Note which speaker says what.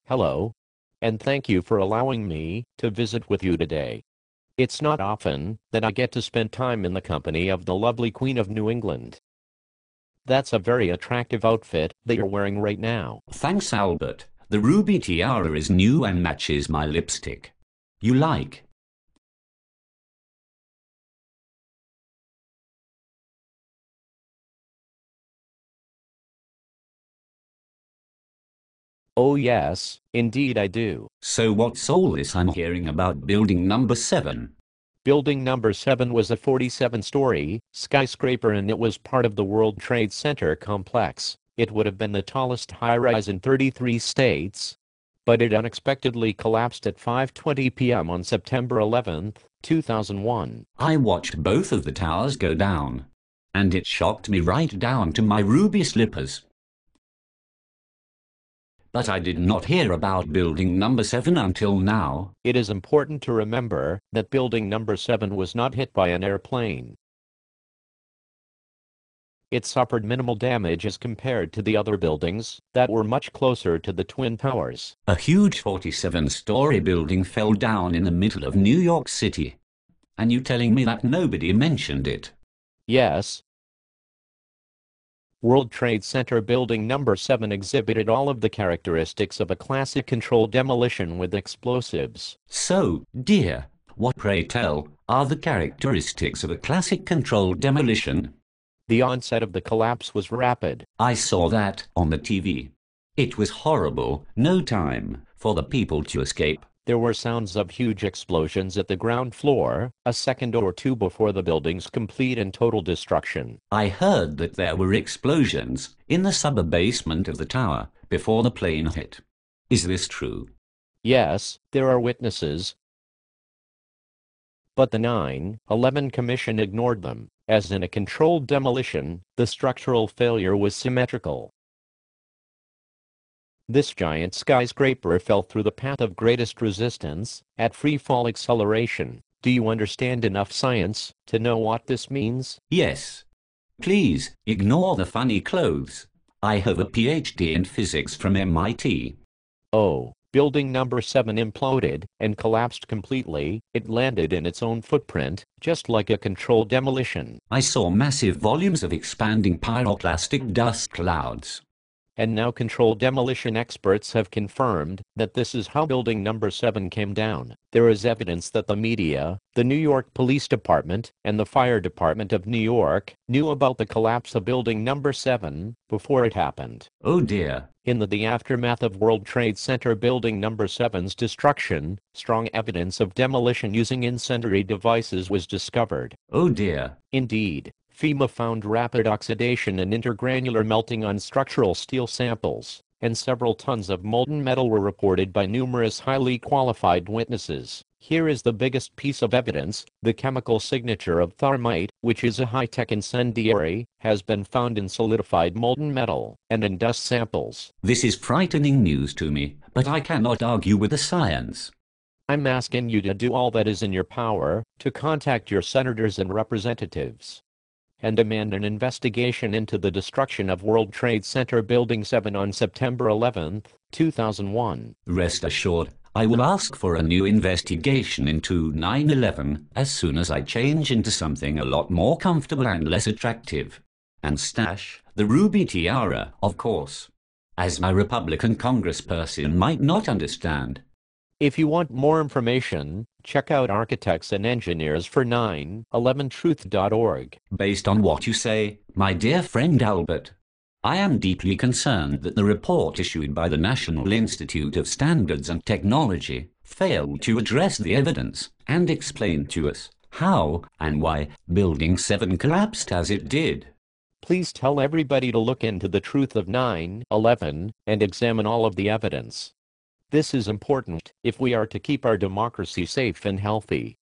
Speaker 1: Hello, and thank you for allowing me to visit with you today. It's not often that I get to spend time in the company of the lovely Queen of New England. That's a very attractive outfit that you're wearing right now.
Speaker 2: Thanks, Albert. The ruby tiara is new and matches my lipstick. You like?
Speaker 1: Oh yes, indeed I do.
Speaker 2: So what's all this I'm hearing about building number 7?
Speaker 1: Building number 7 was a 47-story skyscraper and it was part of the World Trade Center complex. It would have been the tallest high-rise in 33 states, but it unexpectedly collapsed at 5:20 p.m. on September 11, 2001.
Speaker 2: I watched both of the towers go down, and it shocked me right down to my ruby slippers. But I did not hear about building number 7 until now.
Speaker 1: It is important to remember that building number 7 was not hit by an airplane. It suffered minimal damage as compared to the other buildings that were much closer to the Twin Towers.
Speaker 2: A huge 47-story building fell down in the middle of New York City. And you telling me that nobody mentioned it?
Speaker 1: Yes. World Trade Center Building number 7 exhibited all of the characteristics of a classic controlled demolition with explosives.
Speaker 2: So, dear, what, pray tell, are the characteristics of a classic controlled demolition?
Speaker 1: The onset of the collapse was rapid.
Speaker 2: I saw that on the TV. It was horrible. No time for the people to escape.
Speaker 1: There were sounds of huge explosions at the ground floor, a second or two before the building's complete and total destruction.
Speaker 2: I heard that there were explosions in the sub-basement of the tower before the plane hit. Is this true?
Speaker 1: Yes, there are witnesses. But the 9/11 Commission ignored them. As in a controlled demolition, the structural failure was symmetrical. This giant skyscraper fell through the path of greatest resistance, at free-fall acceleration. Do you understand enough science to know what this means?
Speaker 2: Yes. Please, ignore the funny clothes. I have a PhD in physics from MIT.
Speaker 1: Oh, building number 7 imploded and collapsed completely. It landed in its own footprint, just like a controlled demolition.
Speaker 2: I saw massive volumes of expanding pyroclastic dust clouds.
Speaker 1: And now controlled demolition experts have confirmed that this is how building number 7 came down. There is evidence that the media, the New York Police Department, and the Fire Department of New York knew about the collapse of building number 7 before it happened.
Speaker 2: Oh dear.
Speaker 1: In the aftermath of World Trade Center building number 7's destruction, strong evidence of demolition using incendiary devices was discovered.
Speaker 2: Oh dear.
Speaker 1: Indeed. FEMA found rapid oxidation and intergranular melting on structural steel samples, and several tons of molten metal were reported by numerous highly qualified witnesses. Here is the biggest piece of evidence: the chemical signature of thermite, which is a high-tech incendiary, has been found in solidified molten metal and in dust samples.
Speaker 2: This is frightening news to me, but I cannot argue with the science.
Speaker 1: I'm asking you to do all that is in your power to contact your senators and representatives and demand an investigation into the destruction of World Trade Center Building 7 on September 11, 2001.
Speaker 2: Rest assured, I will ask for a new investigation into 9/11 as soon as I change into something a lot more comfortable and less attractive. And stash the ruby tiara, of course, as my Republican congressperson might not understand.
Speaker 1: If you want more information, check out Architects and Engineers for 9/11truth.org.
Speaker 2: Based on what you say, my dear friend Albert, I am deeply concerned that the report issued by the National Institute of Standards and Technology failed to address the evidence and explain to us how and why Building 7 collapsed as it did.
Speaker 1: Please tell everybody to look into the truth of 9/11 and examine all of the evidence. This is important if we are to keep our democracy safe and healthy.